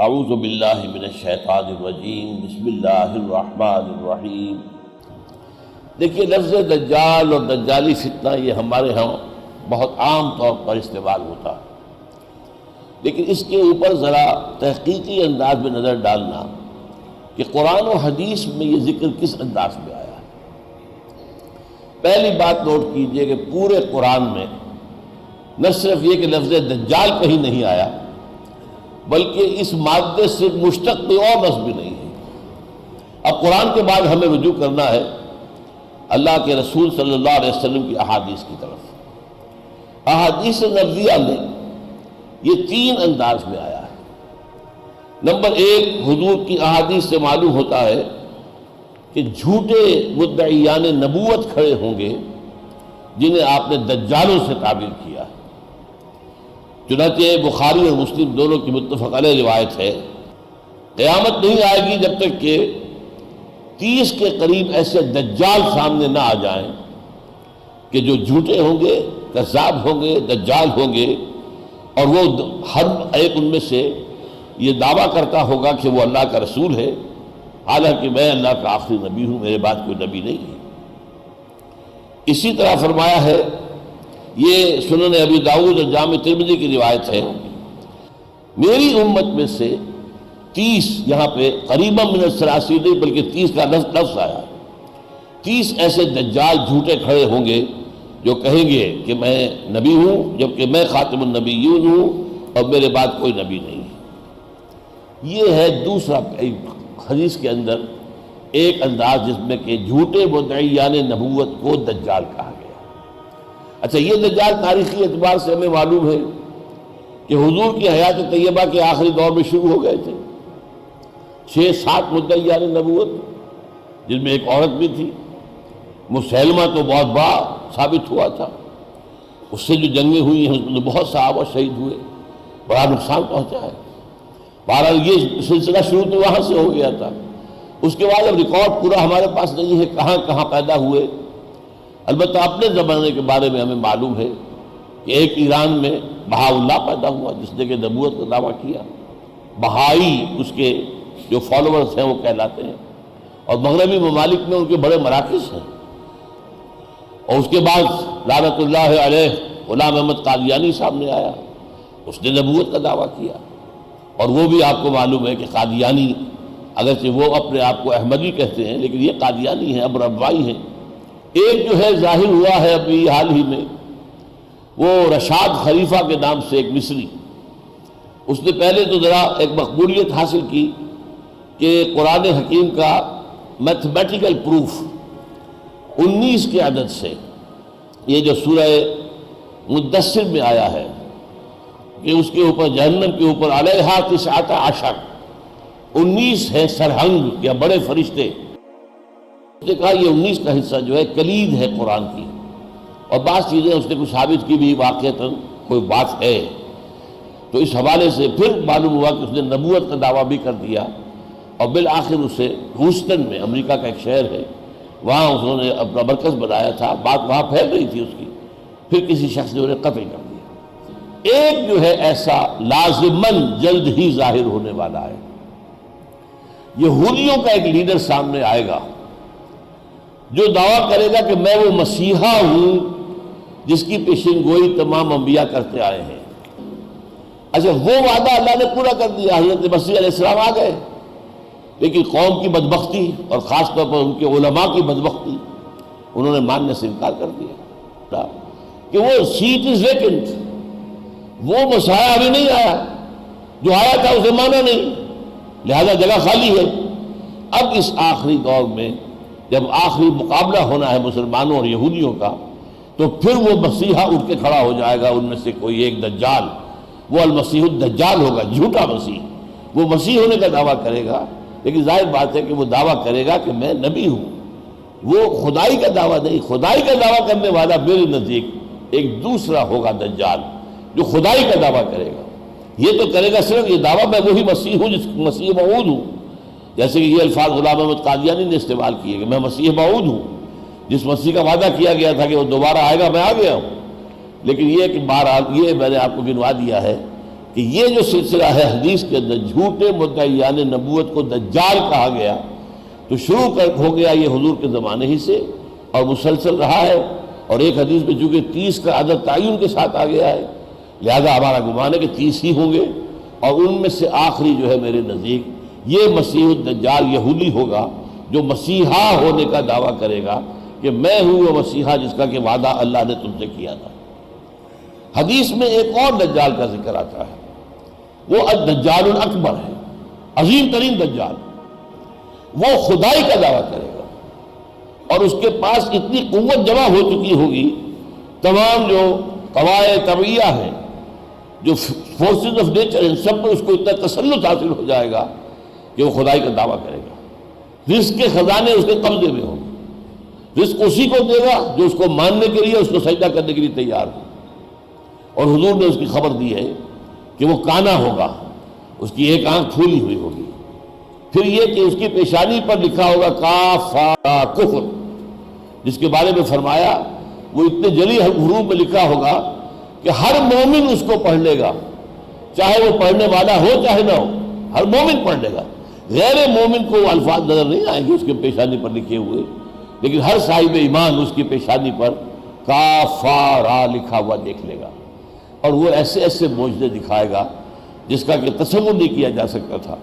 اعوذ باللہ من الشیطان الرجیم، بسم اللہ الرحمن الرحیم۔ دیکھیے، لفظ دجال اور دجالی فتنہ یہ ہمارے ہاں بہت عام طور پر استعمال ہوتا ہے، لیکن اس کے اوپر ذرا تحقیقی انداز میں نظر ڈالنا کہ قرآن و حدیث میں یہ ذکر کس انداز میں آیا ہے۔ پہلی بات نوٹ کیجئے کہ پورے قرآن میں نہ صرف یہ کہ لفظ دجال کہیں نہیں آیا، بلکہ اس مادے سے مشتق کوئی اور لفظ بھی نہیں ہے۔ اب قرآن کے بعد ہمیں رجوع کرنا ہے اللہ کے رسول صلی اللہ علیہ وسلم کی احادیث کی طرف۔ احادیث نبویہ میں یہ تین انداز میں آیا ہے۔ نمبر ایک، حضور کی احادیث سے معلوم ہوتا ہے کہ جھوٹے مدعیان نبوت کھڑے ہوں گے جنہیں آپ نے دجالوں سے تعبیر کیا ہے۔ چنانچہ بخاری اور مسلم دونوں کی متفق علیہ روایت ہے، قیامت نہیں آئے گی جب تک کہ 30 کے قریب ایسے دجال سامنے نہ آ جائیں کہ جو جھوٹے ہوں گے، کذاب ہوں گے، دجال ہوں گے، اور وہ ہر ایک ان میں سے یہ دعویٰ کرتا ہوگا کہ وہ اللہ کا رسول ہے، حالانکہ میں اللہ کا آخری نبی ہوں، میرے بعد کوئی نبی نہیں ہے۔ اسی طرح فرمایا ہے، یہ سنن ابی داؤد اور جامع ترمذی کی روایت ہے، میری امت میں سے 30، یہاں پہ قریبا من الثلاثین نہیں بلکہ 30 کا لفظ آیا، 30 ایسے دجال جھوٹے کھڑے ہوں گے جو کہیں گے کہ میں نبی ہوں، جبکہ میں خاتم النبیین ہوں اور میرے بعد کوئی نبی نہیں ہے۔ یہ ہے دوسرا حدیث کے اندر ایک انداز جس میں کہ جھوٹے مدعیان نبوت کو دجال کہا گیا۔ اچھا، یہ دجال تاریخی اعتبار سے ہمیں معلوم ہے کہ حضور کی حیات طیبہ کے آخری دور میں شروع ہو گئے تھے۔ 6-7 مدعیان نبوت، جن میں ایک عورت بھی تھی۔ مسیلمہ تو بہت بڑا ثابت ہوا تھا، اس سے جو جنگیں ہوئی ہیں اس میں بہت صحابہ شہید ہوئے، بڑا نقصان پہنچا ہے۔ بہرحال یہ سلسلہ شروع تو وہاں سے ہو گیا تھا۔ اس کے بعد اب ریکارڈ پورا ہمارے پاس نہیں ہے کہاں کہاں پیدا ہوئے۔ البتہ اپنے زمانے کے بارے میں ہمیں معلوم ہے کہ ایک ایران میں بہا اللہ پیدا ہوا جس نے کہ نبوت کا دعویٰ کیا، بہائی اس کے جو فالوورز ہیں وہ کہلاتے ہیں، اور مغربی ممالک میں ان کے بڑے مراکز ہیں۔ اور اس کے بعد لعنت اللہ علیہ غلام احمد قادیانی سامنے آیا، اس نے نبوت کا دعویٰ کیا، اور وہ بھی آپ کو معلوم ہے کہ قادیانی اگرچہ وہ اپنے آپ کو احمدی کہتے ہیں لیکن یہ قادیانی ہیں، اب ربوائی ہیں۔ ایک جو ہے ظاہر ہوا ہے ابھی حال ہی میں، وہ رشاد خلیفہ کے نام سے ایک مصری، اس نے پہلے تو ذرا ایک مقبولیت حاصل کی کہ قرآن حکیم کا میتھمیٹیکل پروف 19 کے عدد سے، یہ جو سورہ مدثر میں آیا ہے کہ اس کے اوپر جہنم کے اوپر علیہا 19 19 ہے سرہنگ یا بڑے فرشتے۔ اس نے کہا یہ 19 کا حصہ جو ہے کلید ہے قرآن کی، اور بعض چیزیں اس نے کچھ ثابت کی بھی واقعتاً کوئی بات ہے۔ تو اس حوالے سے پھر معلوم ہوا کہ اس نے نبوت کا دعویٰ بھی کر دیا، اور بالآخر اسے ہیوسٹن میں، امریکہ کا ایک شہر ہے، وہاں انہوں نے اپنا مرکز بنایا تھا، بات وہاں پھیل رہی تھی اس کی، پھر کسی شخص نے انہیں قتل کر دیا۔ ایک جو ہے ایسا لازماً جلد ہی ظاہر ہونے والا ہے، یہودیوں کا ایک لیڈر سامنے آئے گا جو دعویٰ کرے گا کہ میں وہ مسیحا ہوں جس کی پیشین گوئی تمام انبیاء کرتے آئے ہیں۔ اچھا، وہ وعدہ اللہ نے پورا کر دیا، حضرت مسیح علیہ السلام آ گئے، لیکن قوم کی بدبختی اور خاص طور پر ان کے علماء کی بدبختی، انہوں نے ماننے سے انکار کر دیا کہ وہ سیٹ از ویکنٹ، وہ مسیحا ابھی نہیں آیا، جو آیا تھا اسے مانا نہیں، لہذا جگہ خالی ہے۔ اب اس آخری دور میں جب آخری مقابلہ ہونا ہے مسلمانوں اور یہودیوں کا، تو پھر وہ مسیحا اٹھ کے کھڑا ہو جائے گا، ان میں سے کوئی ایک دجال، وہ المسیح الدجال ہوگا، جھوٹا مسیح، وہ مسیح ہونے کا دعویٰ کرے گا، لیکن ظاہر بات ہے کہ وہ دعویٰ کرے گا کہ میں نبی ہوں، وہ خدائی کا دعویٰ نہیں۔ خدائی کا دعویٰ کرنے والا میرے نزدیک ایک دوسرا ہوگا دجال جو خدائی کا دعویٰ کرے گا۔ یہ تو کرے گا صرف یہ دعویٰ میں وہی مسیح ہوں جس مسیح موعود ہوں، جیسے کہ یہ الفاظ غلام احمد قادیانی نے استعمال کیے کہ میں مسیح موعود ہوں، جس مسیح کا وعدہ کیا گیا تھا کہ وہ دوبارہ آئے گا، میں آ گیا ہوں۔ لیکن یہ کہ بہرحال یہ میں نے آپ کو گنوا دیا ہے کہ یہ جو سلسلہ ہے حدیث کے اندر جھوٹے مدعیان نبوت کو دجال کہا گیا، تو شروع ہو گیا یہ حضور کے زمانے ہی سے اور مسلسل رہا ہے، اور ایک حدیث میں چونکہ 30 کا عدد تعین کے ساتھ آ گیا ہے، لہذا ہمارا گمان ہے کہ 30 ہی ہوں گے، اور ان میں سے آخری جو ہے میرے نزدیک یہ مسیح الدجال یہودی ہوگا جو مسیحا ہونے کا دعویٰ کرے گا کہ میں ہوں وہ مسیحا جس کا کہ وعدہ اللہ نے تم سے کیا تھا۔ حدیث میں ایک اور دجال کا ذکر آتا ہے، وہ الدجال الاکبر ہے، عظیم ترین دجال۔ وہ خدائی کا دعویٰ کرے گا اور اس کے پاس اتنی قوت جمع ہو چکی ہوگی، تمام جو قواعد طبعیہ ہیں، جو فورسز آف نیچر، ان سب پر اس کو اتنا تسلط حاصل ہو جائے گا کہ وہ خدائی کا دعویٰ کرے گا۔ رزق کے خزانے اس کے قبضے میں ہوں گے، رزق اسی کو دے گا جو اس کو ماننے کے لیے، اس کو سجدہ کرنے کے لیے تیار ہو۔ اور حضور نے اس کی خبر دی ہے کہ وہ کانا ہوگا، اس کی ایک آنکھ پھولی ہوئی ہوگی، پھر یہ کہ اس کی پیشانی پر لکھا ہوگا کافا کفر، جس کے بارے میں فرمایا وہ اتنے جلی حروف میں لکھا ہوگا کہ ہر مومن اس کو پڑھ لے گا، چاہے وہ پڑھنے والا ہو چاہے نہ ہو، ہر مومن پڑھ لے گا۔ غیر مومن کو وہ الفاظ نظر نہیں آئیں گے اس کے پیشانی پر لکھے ہوئے، لیکن ہر صاحب ایمان اس کی پیشانی پر کافارا لکھا ہوا دیکھ لے گا، اور وہ ایسے ایسے معجزے دکھائے گا جس کا کہ تصور نہیں کیا جا سکتا تھا۔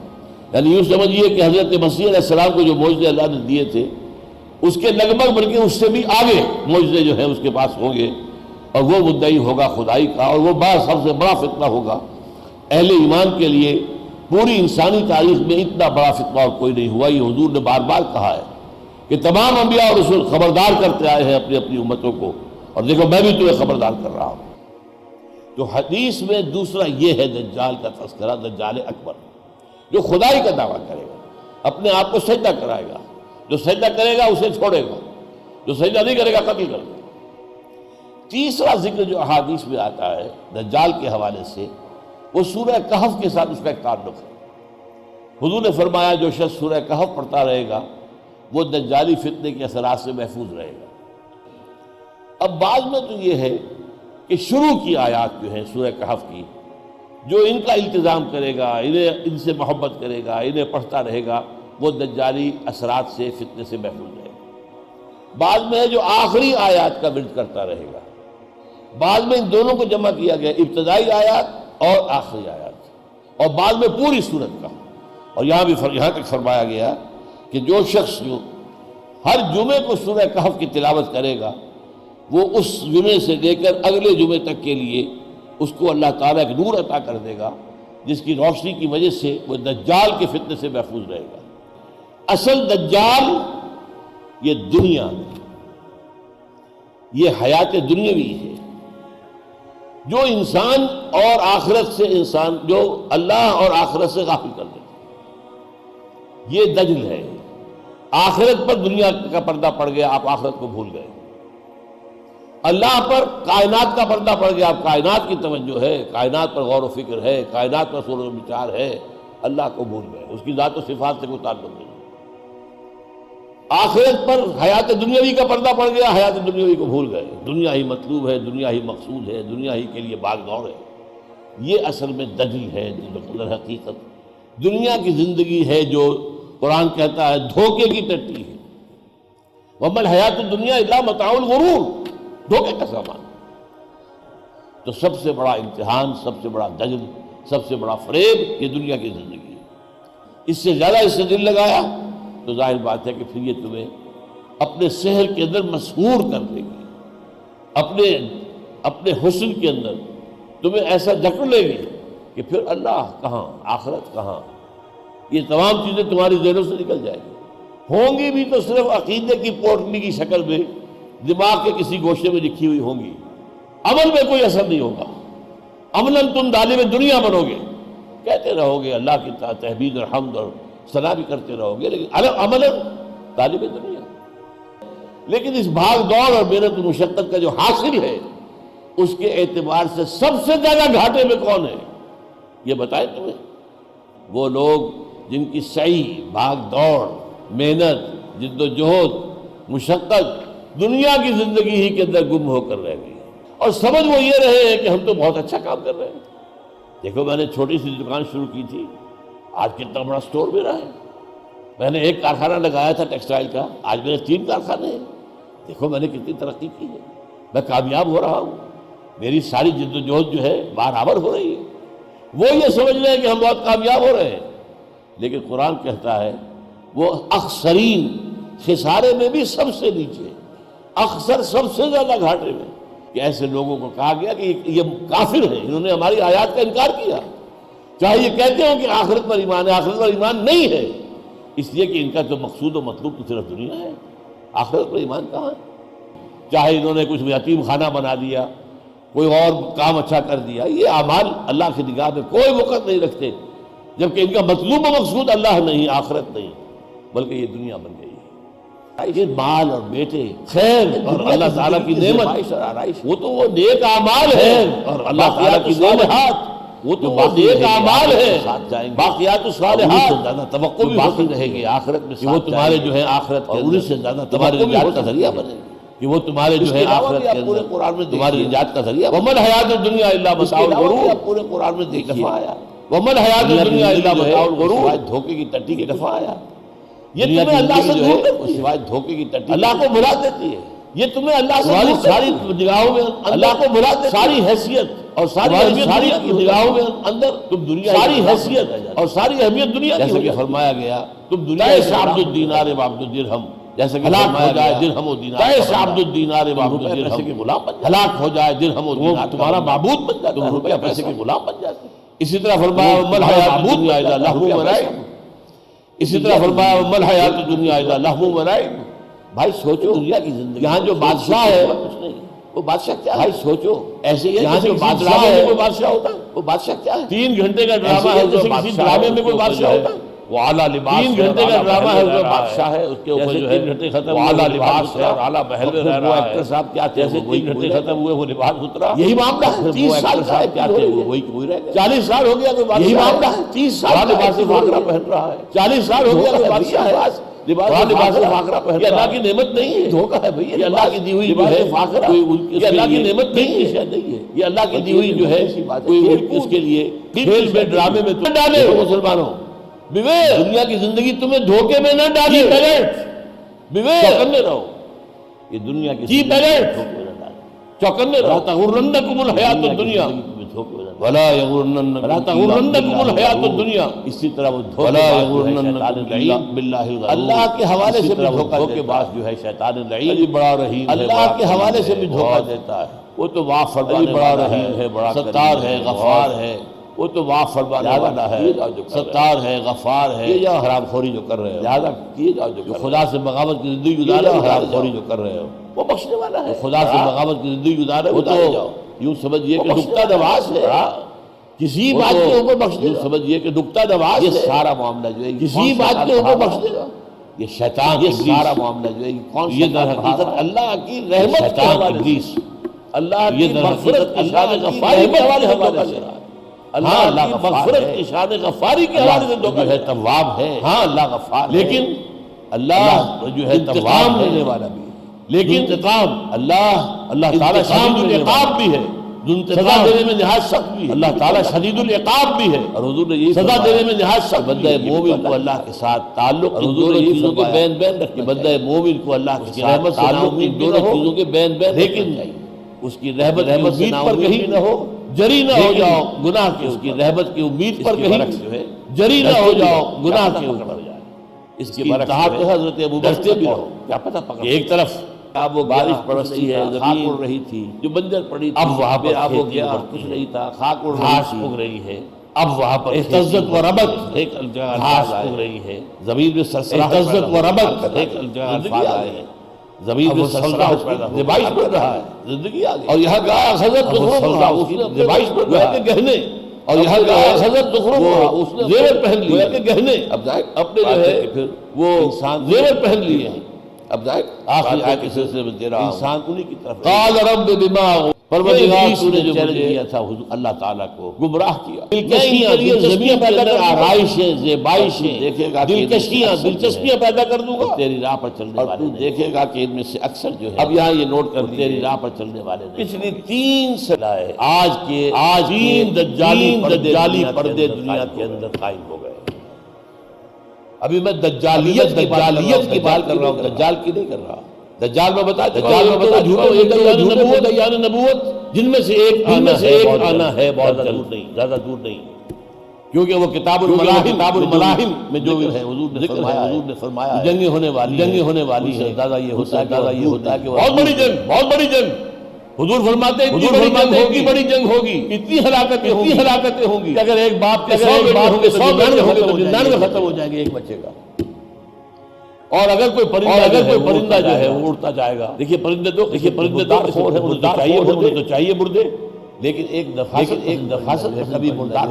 یعنی یوں سمجھیے کہ حضرت مسیح علیہ السلام کو جو معجزے اللہ نے دیے تھے اس کے لگ بھگ بلکہ اس سے بھی آگے معجزے جو ہیں اس کے پاس ہوں گے، اور وہ مدعی ہوگا خدائی کا، اور وہ سب سے بڑا فتنہ ہوگا اہل ایمان کے لیے۔ پوری انسانی تاریخ میں اتنا بڑا فتنہ اور کوئی نہیں ہوا۔ یہ حضور نے بار بار کہا ہے کہ تمام انبیاء اور رسول خبردار کرتے آئے ہیں اپنی اپنی امتوں کو، اور دیکھو میں بھی تمہیں خبردار کر رہا ہوں۔ تو حدیث میں دوسرا یہ ہے دجال کا تذکرہ، دجال اکبر، جو خدائی کا دعویٰ کرے گا، اپنے آپ کو سجدہ کرائے گا، جو سجدہ کرے گا اسے چھوڑے گا، جو سجدہ نہیں کرے گا قتل کر دے گا۔ تیسرا ذکر جو احادیث میں آتا ہے دجال کے حوالے سے، وہ سورہ کہف کے ساتھ اس کا ایک تعلق ہے۔ حضور نے فرمایا جو شخص سورہ کہف پڑھتا رہے گا وہ دجالی فتنے کے اثرات سے محفوظ رہے گا۔ اب بعض میں تو یہ ہے کہ شروع کی آیات جو ہیں سورہ کہف کی، جو ان کا التزام کرے گا، ان سے محبت کرے گا، انہیں پڑھتا رہے گا، وہ دجالی اثرات سے فتنے سے محفوظ رہے گا۔ بعض میں ہے جو آخری آیات کا ورد کرتا رہے گا، بعض میں ان دونوں کو جمع کیا گیا، ابتدائی آیات اور آخری آیات، اور بعد میں پوری سورت کا۔ اور یہاں تک فرمایا گیا کہ جو شخص جو ہر جمعے کو سورہ کہف کی تلاوت کرے گا، وہ اس جمعے سے لے کر اگلے جمعے تک کے لیے اس کو اللہ تعالیٰ ایک نور عطا کر دے گا، جس کی روشنی کی وجہ سے وہ دجال کے فتنے سے محفوظ رہے گا۔ اصل دجال یہ دنیا، یہ حیات دنیاوی ہے، جو انسان اور آخرت سے انسان، جو اللہ اور آخرت سے غافل کر دیتا، یہ دجل ہے۔ آخرت پر دنیا کا پردہ پڑ گیا، آپ آخرت کو بھول گئے۔ اللہ پر کائنات کا پردہ پڑ گیا، آپ کائنات کی توجہ ہے، کائنات پر غور و فکر ہے، کائنات پر سوچ و بچار ہے، اللہ کو بھول گئے، اس کی ذات و صفات سے کوئی تعلق نہیں۔ آخرت پر حیات دنیاوی کا پردہ پڑ گیا، حیات دنیاوی کو بھول گئے، دنیا ہی مطلوب ہے، دنیا ہی مقصود ہے، دنیا ہی کے لیے بھاگ دوڑ ہے۔ یہ اصل میں دجل ہے، در حقیقت دنیا کی زندگی ہے جو قرآن کہتا ہے دھوکے کی ٹٹی ہے۔ وَمَا الْحَيَاةُ الدُّنْيَا إِلَّا مَتَاعُ الْغُرُورِ، دھوکے کا سامان۔ تو سب سے بڑا امتحان، سب سے بڑا دجل، سب سے بڑا فریب یہ دنیا کی زندگی ہے۔ اس سے زیادہ اس سے دل لگایا تو ظاہر بات ہے کہ پھر یہ تمہیں اپنے سحر کے اندر مسحور کر دے گی، اپنے حسن کے اندر تمہیں ایسا جکڑ لے گی کہ پھر اللہ کہاں، آخرت کہاں، یہ تمام چیزیں تمہاری ذہنوں سے نکل جائیں گی۔ ہوں گی بھی تو صرف عقیدے کی پوٹلی کی شکل میں دماغ کے کسی گوشے میں لکھی ہوئی ہوں گی، عمل میں کوئی اثر نہیں ہوگا۔ عملاً تم طالب دنیا بنو گے، کہتے رہو گے اللہ کی تحمید اور حمد اور ثنا بھی کرتے رہو گے، لیکن عملاً طالب دنیا۔ لیکن اس بھاگ دوڑ اور محنت و مشقت کا جو حاصل ہے، اس کے اعتبار سے سب سے زیادہ گھاٹے میں کون ہے یہ بتائیں تمہیں؟ وہ لوگ جن کی سعی، بھاگ دوڑ، محنت، جد و جہد، مشقت دنیا کی زندگی ہی کے اندر گم ہو کر رہ گئی، اور سمجھ وہ یہ رہے ہیں کہ ہم تو بہت اچھا کام کر رہے ہیں، دیکھو میں نے چھوٹی سی دکان شروع کی تھی، آج کتنا بڑا سٹور میرا ہے۔ میں نے ایک کارخانہ لگایا تھا ٹیکسٹائل کا، آج میرے 3 کارخانے ہیں۔ دیکھو میں نے کتنی ترقی کی ہے، میں کامیاب ہو رہا ہوں، میری ساری جد و جہد جو ہے برابر ہو رہی ہے۔ وہ یہ سمجھ رہے ہیں کہ ہم بہت کامیاب ہو رہے ہیں، لیکن قرآن کہتا ہے وہ اخسرین، خسارے میں بھی سب سے نیچے، اخسر سب سے زیادہ گھاٹے میں، کہ ایسے لوگوں کو کہا گیا کہ یہ کافر ہیں، انہوں نے ہماری آیات کا انکار کیا، چاہے یہ کہتے ہوں کہ آخرت پر ایمان ہے، آخرت پر ایمان نہیں ہے، اس لیے کہ ان کا تو مقصود و مطلوب تو صرف دنیا ہے، آخرت پر ایمان کہاں ہے؟ چاہے انہوں نے کچھ یتیم خانہ بنا دیا، کوئی اور کام اچھا کر دیا، یہ اعمال اللہ کی نگاہ میں کوئی وقت نہیں رکھتے، جبکہ ان کا مطلوب و مقصود اللہ نہیں، آخرت نہیں، بلکہ یہ دنیا بن گئی ہے۔ یہ مال اور بیٹے خیر اور اللہ تعالیٰ کی نعمت اور آرائش، وہ تو وہ نیک اعمال ہے، اور اللہ تعالیٰ کی نعمت وہ تو وہ نیک اعمال ہے، باقیات الصالحات زیادہ توقع بھی باقی رہے گی آخرت میں، وہ تمہارے جو ہے آخرت اور ان سے زیادہ تمہاری نجات کا ذریعہ بنے گی، کہ وہ تمہارے جو ہے آخرت کے اندر پورے قرآن میں تمہاری نجات کا ذریعہ۔ وَمَا الْحَيَاةُ الدُّنْيَا إِلَّا مَتَاعُ الْغُرُورِ، پورے قرآن میں دیکھیے وَمَا الْحَيَاةُ الدُّنْيَا إِلَّا مَتَاعُ الْغُرُورِ، دھوکے کی ٹٹی کی دفعہ آیا، یہ تمہیں اللہ سے دور کرتی ہے، سوائے دھوکے کی ٹٹی اللہ کو بھلا دیتی ہے، یہ تمہیں اللہ سے ساری نگاہوں میں اللہ کو بھلا دیتی ہے، ساری حیثیت اور ساری نگاہوں میں اندر تم دنیا ساری حیثیت اور ساری اہمیت دنیا کی، جیسے کہ فرمایا گیا تم دنیا سے عبد الدینار و عبد الدرہم، جیسے کہ ہلاک ہو جائے درہم و دینار، سے عبد الدینار و عبد الدرہم کے غلام بن جائے، ہلاک ہو جائے درہم و دینار تمہارا معبود بن جاتا ہے، تم روپیہ پیسے کے غلام بن جاتے ہیں۔ اسی طرح فرمایا وَمَا الْحَيَاةُ الدُّنْيَا إِلَّا لَهْوٌ وَلَعِبٌ، اسی طرح فرمایا وَمَا الْحَيَاةُ الدُّنْيَا إِلَّا لَهْوٌ وَلَعِبٌ۔ بھائی سوچو دنیا کی زندگی، یہاں جو بادشاہ ہے کچھ نہیں، وہ بادشاہ کیا ہے؟ بھائی سوچو ایسے ہی یہاں جو بادشاہ ہے کوئی بادشاہ ہوتا ہے، وہ بادشاہ کیا ہے؟ 3 گھنٹے کا ڈرامہ ہے، جیسے کسی ڈرامے میں کوئی بادشاہ ہوتا ہے، وہ اعلیٰ لباس 3 گھنٹے کا ڈرامہ ہے، وہ بادشاہ ہے، اس کے اوپر جو ہے 3 گھنٹے ختم، وہ اعلیٰ لباس ہے اور اعلیٰ محل میں رہ رہا ہے، ایکٹر صاحب کیا تھے جیسے 3 گھنٹے ختم ہوئے وہ لباس اترا، یہی معاملہ ہے۔ 30 سال صاحب کیا تھے وہ وہی رہ گئے، 40 سال ہو گیا کوئی بادشاہ، یہی معاملہ ہے، 30 سال لباس فاقرہ پہن رہا ہے، 40 سال ہو گیا کوئی بادشاہ ہے لباس فاقرہ پہن رہا ہے، یہ اللہ کی نعمت نہیں ہے، دھوکہ ہے بھئی، یہ اللہ کی دی ہوئی جو ہے فاقرہ، یہ اللہ کی نعمت نہیں ہے، یہ اللہ کی دی ہوئی جو ہے کوئی اس کے لیے کھیل میں ڈرامے میں تم ڈالے ہو مسلمانوں، بیویر دنیا کی زندگی تمہیں دھوکے میں نہ ڈالے، بیویر چوکنے رہو، یہ دنیا کی چوکنے رہو، تغرنکم الحیات الدنیا ولا یغرنکم الحیات الدنیا، اسی طرح وہ اللہ کے حوالے سے بھی دھوکے باز جو ہے شیطان لعین، بڑا رحیم اللہ کے حوالے سے بھی دھوکہ دیتا ہے، وہ تو معاف فرمانے بڑا رحیم ہے، بڑا ستار ہے، غفار ہے، وہ تو معاف فرمانے والا ہے، ستار ہے، غفار ہے، یہ جاؤ حرام خوری جو کر رہے ہو، لہذا کیے جاؤ جو خدا سے بغاوت کی زندگی گزارے ہو، حرام خوری جو کر رہے ہو وہ بخشنے والا ہے، خدا سے بغاوت کی زندگی گزارے وہ تو یوں سمجھیے کہ نکتہ نواز ہے، کسی بات کے اوپر بخش دے گا، سمجھیے کہ نکتہ نواز ہے، یہ سارا معاملہ جو ہے کسی بات کے اوپر بخش دے گا، یہ شیطان، یہ سارا معاملہ جو ہے یہ در حقیقت اللہ کی رحمت کے حوالے سے، اللہ کی مغفرت کی شان غفاری کے حوالے سے دھوکہ دے رہا ہے، اللہ کی مغفرت کی شان غفاری کے حوالے سے دھوکہ ہے، تواب ہے، ہاں اللہ غفار ہے، لیکن اللہ جو ہے انتقام لینے والا بھی ہے، لیکن انتقام اللہ تعالیٰ شدید العقاب بھی ہے، سزا دینے میں نہایت سخت بھی ہے، اللہ تعالیٰ شدید العقاب بھی ہے، اور حضور نے یہ سزا دینے میں نہایت سخت، بندہ مومن کو اللہ کے ساتھ تعلق حضور نے چیزوں کے بین بین رکھے، بندہ مومن کو اللہ کے ساتھ تعلق ان دونوں چیزوں کے بین بین، لیکن اس کی رحمت امید پر کہیں نہ ہو جری نہ ہو جاؤ گناہ کے، اس کی رحمت کی امید پر کہیں جو ہے جری نہ ہو جاؤ گناہ کے اوپر، اس کی انتہا تو حضرت ابوبکر بھی رہو، کیا پتہ پکڑ ایک طرف اب وہ بارش برستی ہے، زمین اڑ رہی تھی جو بنجر پڑی تھی، اب وہاں پر اب ہو گیا کچھ نہیں تھا، خاک اڑ رہی ہے، اب وہاں پر اہتزت و ربت ایک الجا گھاس اڑ رہی ہے، زمین میں سرسراہٹ، اہتزت و ربت ایک الجا الفاظ آئے ہیں، زمین میں سرسراہٹ پیدا ہو، زبائش بڑھ رہا ہے، زندگی آ گئی، اور یہاں گایا حضرت دخرم زبائش بڑھ رہا ہے گہنے، اور یہاں گایا حضرت دخرم اس نے زیور پہن لیے کہ گہنے، اب جائے اپنے جو ہے وہ زیور پہن لیے ہیں، اب جائے آخری آیت کے سلسلے میں دے رہا ہوں، انسان انہی کی طرف قال رب بما پروردگار تو نے جو چیلنج کیا تھا اللہ تعالیٰ کو گمراہ کیا، دلچسپیاں پیدا کر آرائشیں، زیبائشیں، دیکھے گا دلکشیاں، دلچسپیاں پیدا کر دوں گا تیری راہ پر چلنے والے دیکھے گا کہ ان میں سے اکثر جو ہے، اب یہاں یہ نوٹ کر تیری راہ پر چلنے والے پچھلی 3 سالیں آج 3 دجالی پردے دنیا کے اندر قائم ہو گئے۔ ابھی میں دجالیت کی بات کر رہا ہوں، دجال کی نہیں کر رہا۔ دجال میں بتا نبوت جن میں سے ایک آنا ہے، بہت زیادہ دور نہیں، کیونکہ وہ کتاب الملاحم میں جو ہے حضور نے فرمایا جنگیں ہونے والی ہے، دادا یہ ہوتا ہے کہ بہت بڑی جنگ حضور فرماتے ہیں اتنی بڑی جنگ ہوگی، اتنی ہلاکتیں ہوں گی، اگر ایک باپ کے 100 ہوں گے تو 99 ختم ہو جائیں گے، ایک بچے گا۔ اور اگر کوئی پرندہ جو ہے وہ اڑتا جائے گا، دیکھیے پرندے تو چاہیے مردے، لیکن ایک دفعہ کبھی مردار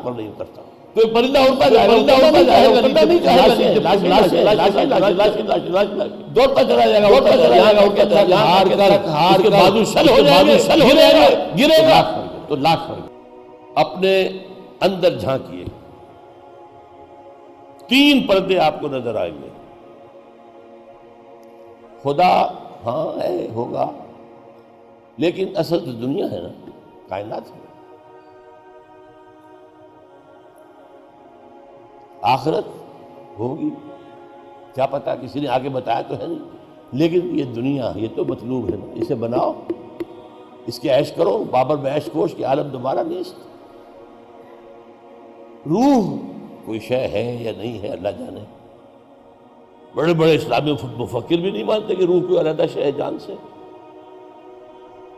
پر نہیں اترتا۔ کوئی پرندہ اڑتا جائے گا، دوڑتا چلا جائے گا، ہار کر بازو شل ہو جائیں گے، گرے گا تو لاکھ پڑ گئے۔ اپنے اندر جھانکیے، 3 پردے آپ کو نظر آئیں گے۔ خدا ہاں ہے، ہوگا، لیکن اصل تو دنیا ہے نا، کائنات ہے۔ آخرت ہوگی، کیا پتا، کسی نے آگے بتایا تو ہے نہیں، لیکن یہ دنیا یہ تو مطلوب ہے نا، اسے بناؤ، اس کے عیش کرو، بابر میں عیش کوش کے عالم دوبارہ نیست۔ روح کوئی شے ہے یا نہیں ہے اللہ جانے، بڑے بڑے اسلامی مفکر بھی نہیں مانتے کہ روح کوئی علیحدہ شے ہے جان سے۔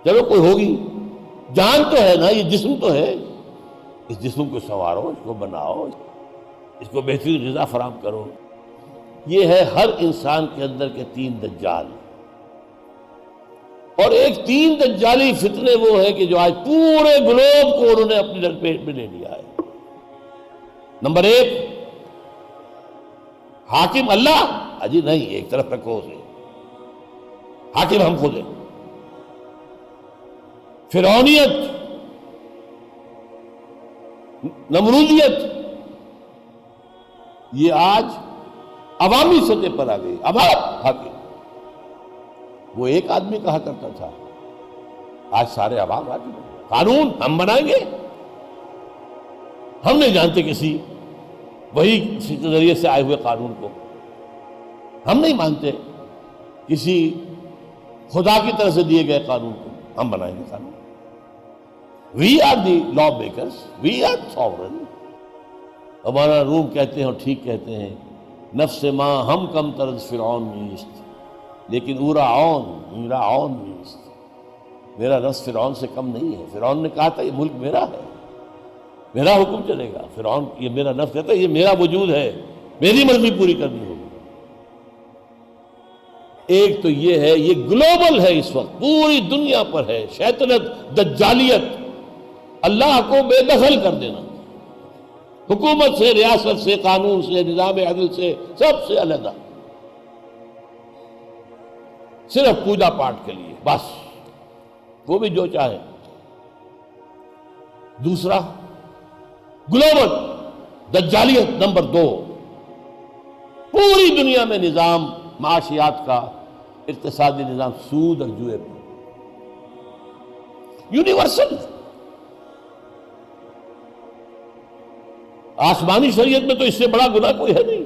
چلو کوئی ہوگی، جان تو ہے نا، یہ جسم تو ہے، اس جسم کو سنوارو، اس کو بناؤ، اس کو بہترین غذا فراہم کرو۔ یہ ہے ہر انسان کے اندر کے 3 دجال، اور ایک 3 دجالی فتنے وہ ہے کہ جو آج پورے گلوب کو انہوں نے اپنی لپیٹ میں لے لیا ہے۔ نمبر 1 حاکم اللہ، اجی نہیں، ایک طرف رکھو اسے، حاکم ہم خود ہیں۔ فرعونیت، نمرودیت، یہ آج عوامی سطح پر آ گئی۔ عوام حاکم، وہ ایک آدمی کہا کرتا تھا، آج سارے عوام حاکم ہیں۔ قانون ہم بنائیں گے، ہم نہیں جانتے کسی وہی ذریعے سے آئے ہوئے قانون کو، ہم نہیں مانتے کسی خدا کی طرف سے دیے گئے قانون کو، ہم بنائیں گے قانون۔ We are the law makers, we are sovereign. ہمارا روم کہتے ہیں اور ٹھیک کہتے ہیں، نفس ماں ہم کم طرز فرعون نیست، لیکن اورا عون نیست، میرا نفس فرعون سے کم نہیں ہے۔ فرعون نے کہا تھا یہ ملک میرا ہے، میرا حکم چلے گا۔ فرعون یہ میرا نفس کہتا ہے یہ میرا وجود ہے، میری مرضی پوری کرنی ہوگی۔ ایک تو یہ ہے، یہ گلوبل ہے، اس وقت پوری دنیا پر ہے شیطنت، دجالیت، اللہ کو بے دخل کر دینا، حکومت سے، ریاست سے، قانون سے، نظام عدل سے، سب سے علیحدہ، صرف پوجا پاٹ کے لیے بس، وہ بھی جو چاہے۔ دوسرا گلوبل دجالیت، نمبر 2 پوری دنیا میں نظام معاشیات کا، اقتصادی نظام سود اور جوئے پر یونیورسل۔ آسمانی شریعت میں تو اس سے بڑا گناہ کوئی ہے نہیں،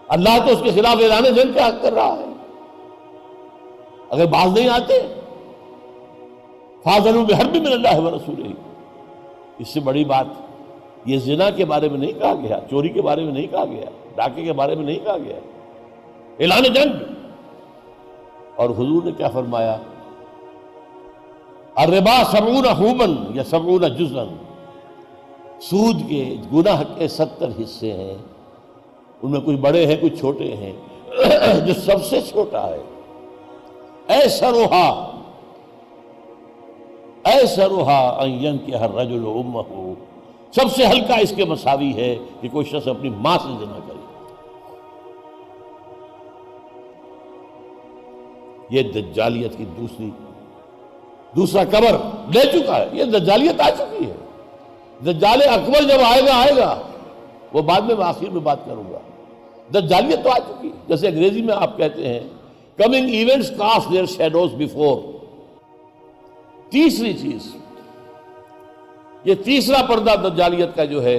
اللہ تو اس کے خلاف اعلان جنگ کا حق کر رہا ہے۔ اگر باز نہیں آتے، فاضلوا بحرب من اللہ ورسولہ، اس سے بڑی بات یہ زنا کے بارے میں نہیں کہا گیا، چوری کے بارے میں نہیں کہا گیا، ڈاکے کے بارے میں نہیں کہا گیا، اعلان جنگ۔ اور حضور نے کیا فرمایا؟ الربا 70 حوبا یا 70 جزءا، سود کے گناہ کے 70 حصے ہیں، ان میں کچھ بڑے ہیں کچھ چھوٹے ہیں، جو سب سے چھوٹا ہے ایسرھا ان ينكح الرجل امه، سب سے ہلکا اس کے مساوی ہے کہ کوئی شخص اپنی ماں سے زنا کرے۔ یہ دجالیت کی دوسرا کور لے چکا ہے. یہ دجالیت آ چکی ہے. دجال اکبر جب آئے گا وہ بعد میں آخر میں بات کروں گا. دجالیت تو آ چکی ہے. جیسے انگریزی میں آپ کہتے ہیں coming events cast their shadows before. تیسری چیز، یہ تیسرا پردہ دجالیت کا جو ہے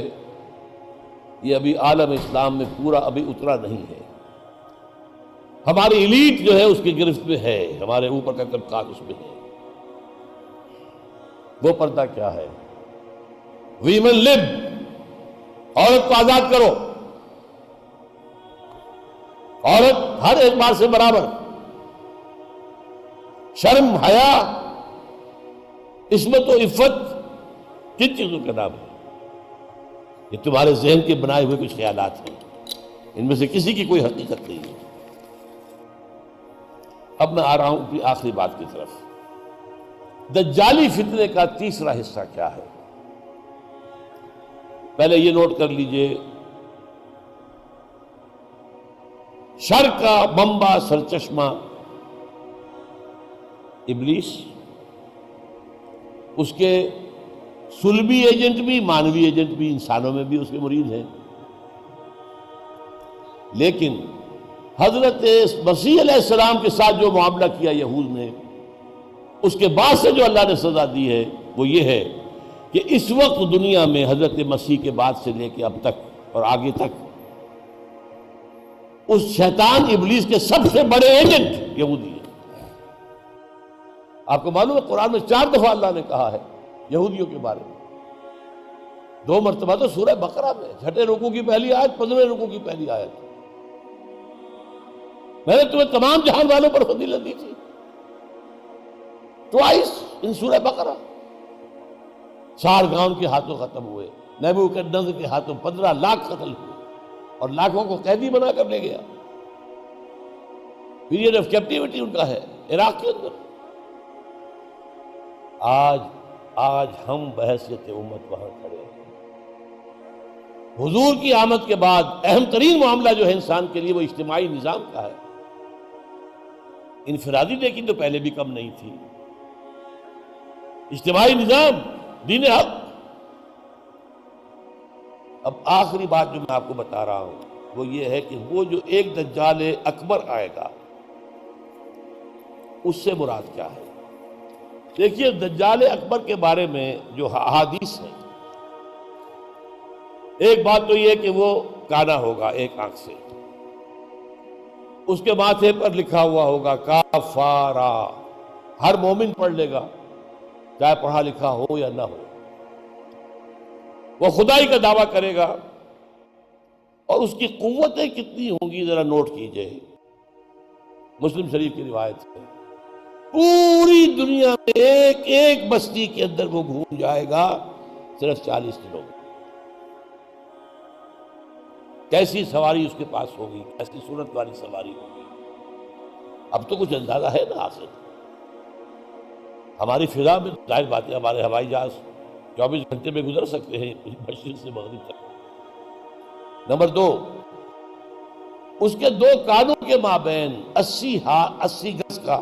یہ ابھی عالم اسلام میں پورا ابھی اترا نہیں ہے. ہماری ایلیٹ جو ہے اس کی گرفت میں ہے، ہمارے اوپر کا طبقات اس میں ہے. وہ پردہ کیا ہے؟ ویمن لب، عورت کو آزاد کرو. عورت ہر اعتبار سے برابر. شرم، حیا، عصمت و عفت کن چیزوں کا نام ہے؟ یہ تمہارے ذہن کے بنائے ہوئے کچھ خیالات ہیں، ان میں سے کسی کی کوئی حقیقت نہیں ہے. اب میں آ رہا ہوں اپنی آخری بات کی طرف. دجالی فتنے کا تیسرا حصہ کیا ہے؟ پہلے یہ نوٹ کر لیجئے، شر کا منبع سرچشمہ ابلیس، اس کے سلبی ایجنٹ بھی، مانوی ایجنٹ بھی، انسانوں میں بھی اس کے مرید ہیں. لیکن حضرت مسیح علیہ السلام کے ساتھ جو معاملہ کیا یہود نے، اس کے بعد سے جو اللہ نے سزا دی ہے وہ یہ ہے کہ اس وقت دنیا میں حضرت مسیح کے بعد سے لے کے اب تک اور آگے تک اس شیطان ابلیس کے سب سے بڑے ایجنٹ یہودی ہیں. آپ کو معلوم ہے قرآن میں 4 دفعہ اللہ نے کہا ہے یہودیوں کے بارے میں. 2 مرتبہ تو سورہ بقرہ میں، 6 رکوع کی پہلی آیت، 15 رکوع کی پہلی آیت. میں نے تمہیں تمام جہان والوں پر فضیلت دی تھی. ٹوائس ان سورہ بقرہ. سارگان کے ہاتھوں ختم ہوئے، نیبوکدنیزر کے ہاتھوں 15 لاکھ قتل ہوئے اور لاکھوں کو قیدی بنا کر لے گیا. پیریڈ آف کیپٹیوٹی ان کا ہے عراق کے اندر. آج ہم بحیثیت امت وہاں کھڑے ہیں. حضور کی آمد کے بعد اہم ترین معاملہ جو ہے انسان کے لیے وہ اجتماعی نظام کا ہے. انفرادی لیکن تو پہلے بھی کم نہیں تھی. اجتماعی نظام، دین حق. اب آخری بات جو میں آپ کو بتا رہا ہوں وہ یہ ہے کہ وہ جو ایک دجال اکبر آئے گا اس سے مراد کیا ہے؟ دیکھیے دجال اکبر کے بارے میں جو احادیث ہیں، ایک بات تو یہ کہ وہ کانا ہوگا ایک آنکھ سے، اس کے ماتھے پر لکھا ہوا ہوگا کافارا. ہر مومن پڑھ لے گا چاہے پڑھا لکھا ہو یا نہ ہو. وہ خدائی کا دعویٰ کرے گا اور اس کی قوتیں کتنی ہوں گی ذرا نوٹ کیجئے. مسلم شریف کی روایت ہے پوری دنیا میں ایک ایک بستی کے اندر وہ گھوم جائے گا صرف 40 دنوں میں. کیسی سواری اس کے پاس ہوگی، کیسی صورت والی سواری ہوگی. اب تو کچھ اندازہ ہے نا. آخر ہماری فضا میں ظاہر بات ہے ہمارے ہوائی جہاز 24 گھنٹے میں گزر سکتے ہیں مشرق سے مغرب تک. نمبر 2، اس کے 2 کانوں کے مابین 80 گز کا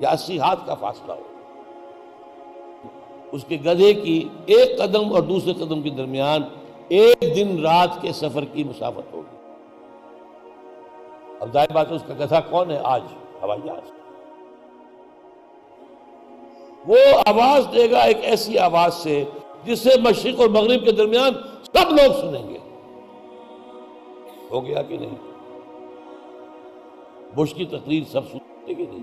یا 80 ہاتھ کا فاصلہ ہو. اس کے گدھے کی ایک قدم اور دوسرے قدم کے درمیان 1 دن رات کے سفر کی مسافت ہوگی. اب ظاہر بات ہے اس کا گدھا کون ہے آج؟ ہوائی جہاز. وہ آواز دے گا ایک ایسی آواز سے جس سے مشرق اور مغرب کے درمیان سب لوگ سنیں گے. ہو گیا کہ نہیں؟ بش کی تقریر سب سنیں گے نہیں.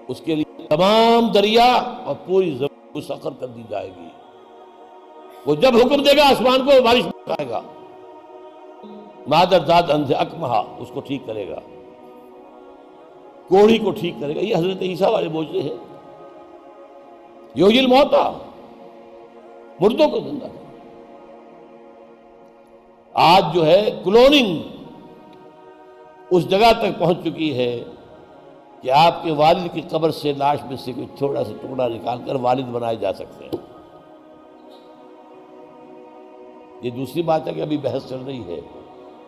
اس کے لیے تمام دریا اور پوری زمین مسخر کر دی جائے گی. وہ جب حکم دے گا آسمان کو بارش برسائے گا. مادر ذات اندھے اکمہا اس کو ٹھیک کرے گا، کوڑی کو ٹھیک کرے گا. یہ حضرت عیسیٰ والے معجزے ہیں. یحیی الموتیٰ، مردوں کو زندہ. آج جو ہے کلوننگ اس جگہ تک پہنچ چکی ہے کہ آپ کے والد کی قبر سے لاش میں سے کوئی تھوڑا سا ٹکڑا نکال کر والد بنائے جا سکتے ہیں. یہ دوسری بات ہے کہ ابھی بحث چل رہی ہے،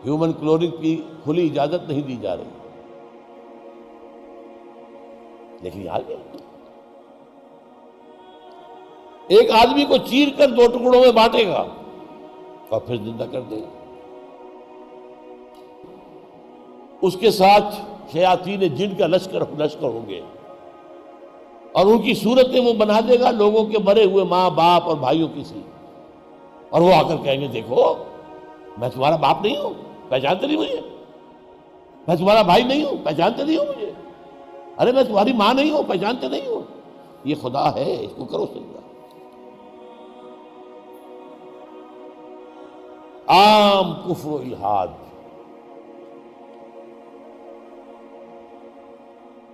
ہیومن کلوننگ کی کھلی اجازت نہیں دی جا رہی. لیکن آ گیا، ایک آدمی کو چیر کر 2 ٹکڑوں میں بانٹے گا اور پھر زندہ کر دے گا۔ اس کے ساتھ شیاطین جن کا لشکر ہوں گے، اور ان کی صورتیں وہ بنا دے گا لوگوں کے مرے ہوئے ماں باپ اور بھائیوں کی سی، اور وہ آ کر کہیں گے دیکھو میں تمہارا باپ نہیں ہوں، پہچانتے نہیں مجھے، میں تمہارا بھائی نہیں ہوں، پہچانتے نہیں ہو مجھے، ارے میں تمہاری ماں نہیں ہوں، پہچانتے نہیں ہو، یہ خدا ہے، اس کو کرو سجدہ۔ عام کفر و الحاد۔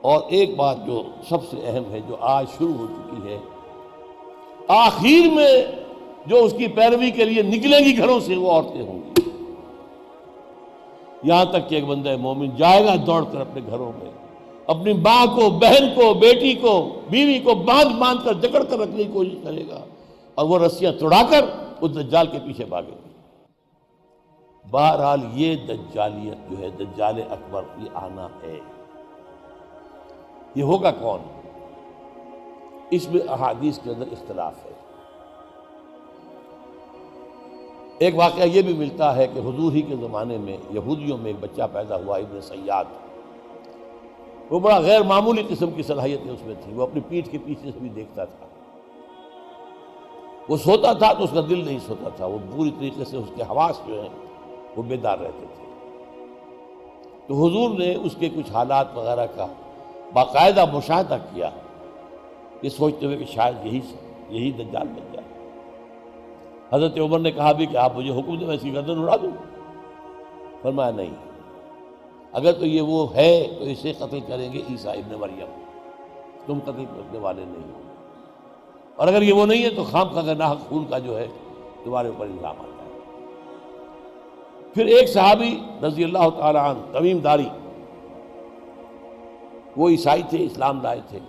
اور ایک بات جو سب سے اہم ہے جو آج شروع ہو چکی ہے، آخر میں جو اس کی پیروی کے لیے نکلیں گی گھروں سے وہ عورتیں ہوں گی، یہاں تک کہ ایک بندہ مومن جائے گا دوڑ کر اپنے گھروں میں، اپنی ماں کو، بہن کو، بیٹی کو، بیوی کو باندھ کر جکڑ کر رکھنے کی کوشش کرے گا، اور وہ رسیاں توڑا کر اس دجال کے پیچھے بھاگے گا۔ بہرحال یہ دجالیت جو ہے، دجال اکبر یہ آنا ہے، یہ ہوگا کون؟ اس میں احادیث کے اندر اختلاف ہے۔ ایک واقعہ یہ بھی ملتا ہے کہ حضور ہی کے زمانے میں یہودیوں میں ایک بچہ پیدا ہوا، ابن سیاد، وہ بڑا غیر معمولی قسم کی صلاحیتیں اس میں تھی، وہ اپنی پیٹھ کے پیچھے سے بھی دیکھتا تھا، وہ سوتا تھا تو اس کا دل نہیں سوتا تھا، وہ پوری طریقے سے اس کے حواس جو ہیں وہ بیدار رہتے تھے۔ تو حضور نے اس کے کچھ حالات وغیرہ کا باقاعدہ مشاہدہ کیا، یہ سوچتے ہوئے کہ شاید یہی دجال بن جائے۔ حضرت عمر نے کہا بھی کہ آپ مجھے حکم دیں میں اس کی گردن اڑا دوں؟ فرمایا نہیں، اگر تو یہ وہ ہے تو اسے قتل کریں گے عیسیٰ ابن مریم، تم قتل کرنے والے نہیں ہو، اور اگر یہ وہ نہیں ہے تو خام کا ناحق خون کا جو ہے تمہارے اوپر الزام آتا ہے۔ پھر ایک صحابی رضی اللہ تعالی عنہ، تمیم داری، وہ عیسائی تھے، اسلام لائے تھے،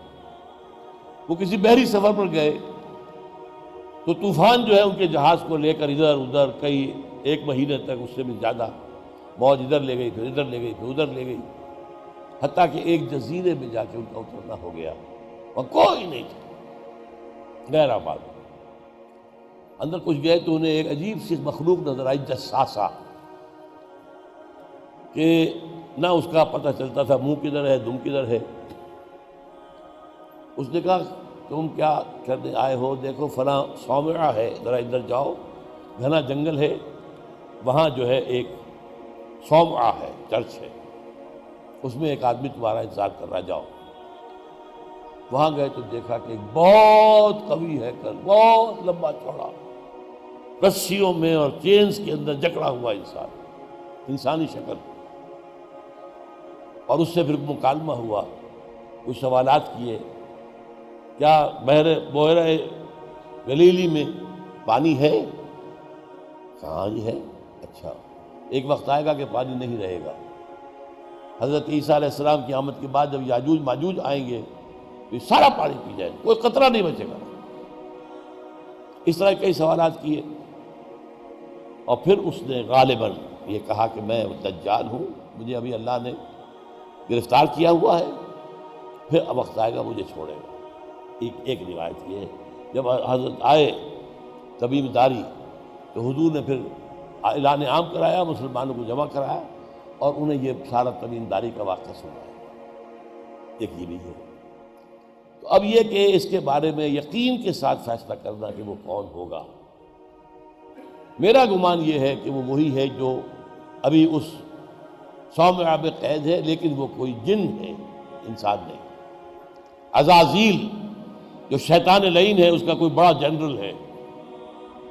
وہ کسی بحری سفر پر گئے تو طوفان جو ہے ان کے جہاز کو لے کر ادھر ادھر کئی 1 مہینے تک، اس سے بھی زیادہ، موج ادھر لے گئی پھر ادھر لے گئی پھر ادھر لے گئی، حتیٰ کہ ایک جزیرے میں جا کے ان کا اترنا ہو گیا، وہاں کوئی نہیں تھا، غیر آباد۔ اندر کچھ گئے تو انہیں ایک عجیب سی مخلوق نظر آئی، جساسہ، کہ نہ اس کا پتہ چلتا تھا منہ کدھر ہے دم کدھر ہے۔ اس نے کہا تم کیا کرنے آئے ہو؟ دیکھو فلاں صومعہ ہے، ذرا ادھر جاؤ، گھنا جنگل ہے، وہاں جو ہے ایک صومعہ ہے، چرچ ہے، اس میں ایک آدمی تمہارا انتظار کر رہا، جاؤ۔ وہاں گئے تو دیکھا کہ ایک بہت قوی ہے کر، بہت لمبا چوڑا، رسیوں میں اور چینز کے اندر جکڑا ہوا انسانی شکل، اور اس سے پھر مکالمہ ہوا، کچھ سوالات کیے، کیا بحیرہ گلیلی میں پانی ہے؟ کہاں جی ہے؟ اچھا، ایک وقت آئے گا کہ پانی نہیں رہے گا، حضرت عیسیٰ علیہ السلام کی آمد کے بعد جب یاجوج ماجوج آئیں گے تو یہ سارا پانی پی جائے، کوئی قطرہ نہیں بچے گا۔ اس طرح کئی سوالات کیے، اور پھر اس نے غالباً یہ کہا کہ میں دجال ہوں، مجھے ابھی اللہ نے گرفتار کیا ہوا ہے، پھر اب وقت آئے گا مجھے چھوڑے گا۔ ایک روایت یہ ہے، جب حضرت آئے تمیم داری تو حضور نے پھر اعلان عام کرایا، مسلمانوں کو جمع کرایا، اور انہیں یہ سارا تمیم داری کا واقعہ سنایا۔ ایک یہ بھی ہے۔ تو اب یہ کہ اس کے بارے میں یقین کے ساتھ فیصلہ کرنا کہ وہ کون ہوگا، میرا گمان یہ ہے کہ وہ وہی ہے جو ابھی اس صومعہ میں قید ہے، لیکن وہ کوئی جن ہے، انسان نہیں۔ عزازیل جو شیطان لعین ہے، اس کا کوئی بڑا جنرل ہے،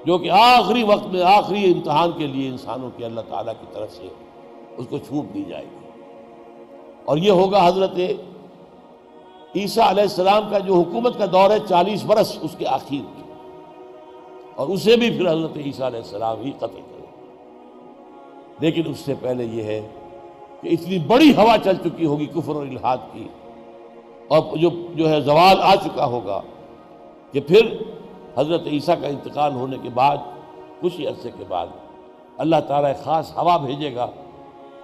جو کہ آخری وقت میں آخری امتحان کے لیے انسانوں کے اللہ تعالیٰ کی طرف سے اس کو چھوٹ دی جائے گی، اور یہ ہوگا حضرت عیسیٰ علیہ السلام کا جو حکومت کا دور ہے 40 برس اس کے آخر میں، اور اسے بھی پھر حضرت عیسیٰ علیہ السلام ہی قتل کرے۔ لیکن اس سے پہلے یہ ہے کہ اتنی بڑی ہوا چل چکی ہوگی کفر اور الحاد کی، اور جو ہے زوال آ چکا ہوگا، کہ پھر حضرت عیسیٰ کا انتقال ہونے کے بعد کچھ ہی عرصے کے بعد اللہ تعالیٰ ایک خاص ہوا بھیجے گا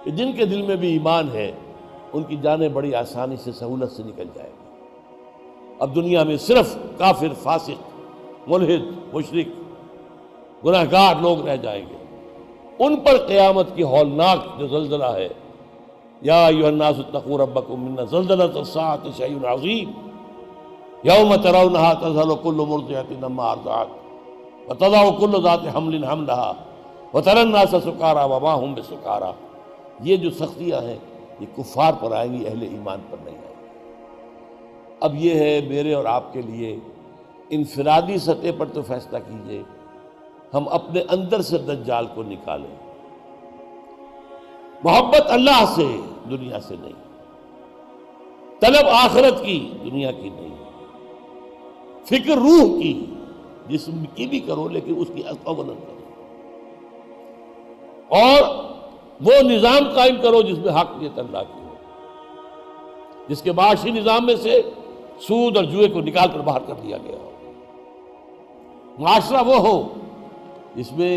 کہ جن کے دل میں بھی ایمان ہے ان کی جانیں بڑی آسانی سے، سہولت سے نکل جائے گی۔ اب دنیا میں صرف کافر، فاسق، ملحد، مشرک، گناہگار لوگ رہ جائیں گے. ان پر قیامت کی ہولناک جو زلزلہ ہے، یا ایھا الناس اتقوا ربکم ان زلزلۃ الساعۃ شیء عظیم یوم ترونھا تذہل کل مرضعۃ عما ارضعت وتضع کل ذات حمل حملها وتری الناس سکارى وما هم بسکارى. یہ جو سختیاں ہیں یہ کفار پر آئیں گی، اہل ایمان پر نہیں آئیں گی. اب یہ ہے میرے اور آپ کے لیے انفرادی سطح پر تو فیصلہ کیجئے، ہم اپنے اندر سے دجال کو نکالیں. محبت اللہ سے، دنیا سے نہیں. طلب آخرت کی، دنیا کی نہیں. فکر روح کی، جسم کی بھی کرو لیکن اس کی اولاً کرو. اور وہ نظام قائم کرو جس میں حقیقت اللہ کی ہو، جس کے معاشی نظام میں سے سود اور جوئے کو نکال کر باہر کر دیا گیا ہو. معاشرہ وہ ہو جس میں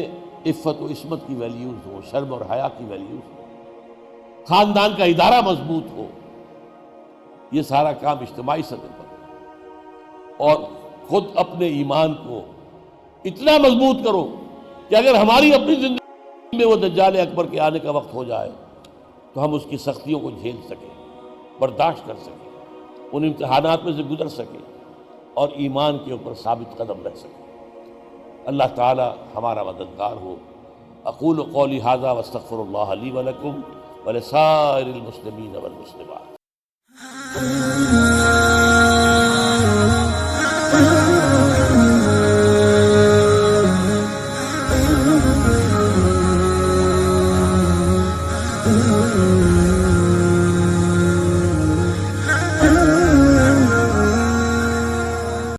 عفت و عصمت کی ویلیوز ہو، شرم اور حیا کی ویلیوز ہو، خاندان کا ادارہ مضبوط ہو. یہ سارا کام اجتماعی سطح پر ہو. اور خود اپنے ایمان کو اتنا مضبوط کرو کہ اگر ہماری اپنی زندگی میں وہ دجال اکبر کے آنے کا وقت ہو جائے تو ہم اس کی سختیوں کو جھیل سکیں، برداشت کر سکیں، ان امتحانات میں سے گزر سکیں اور ایمان کے اوپر ثابت قدم رہ سکیں. اللہ تعالی ہمارا مددگار ہو. اقول قولی ھذا واستغفر اللہ لی ولکم ولسائر المسلمین والمسلمات.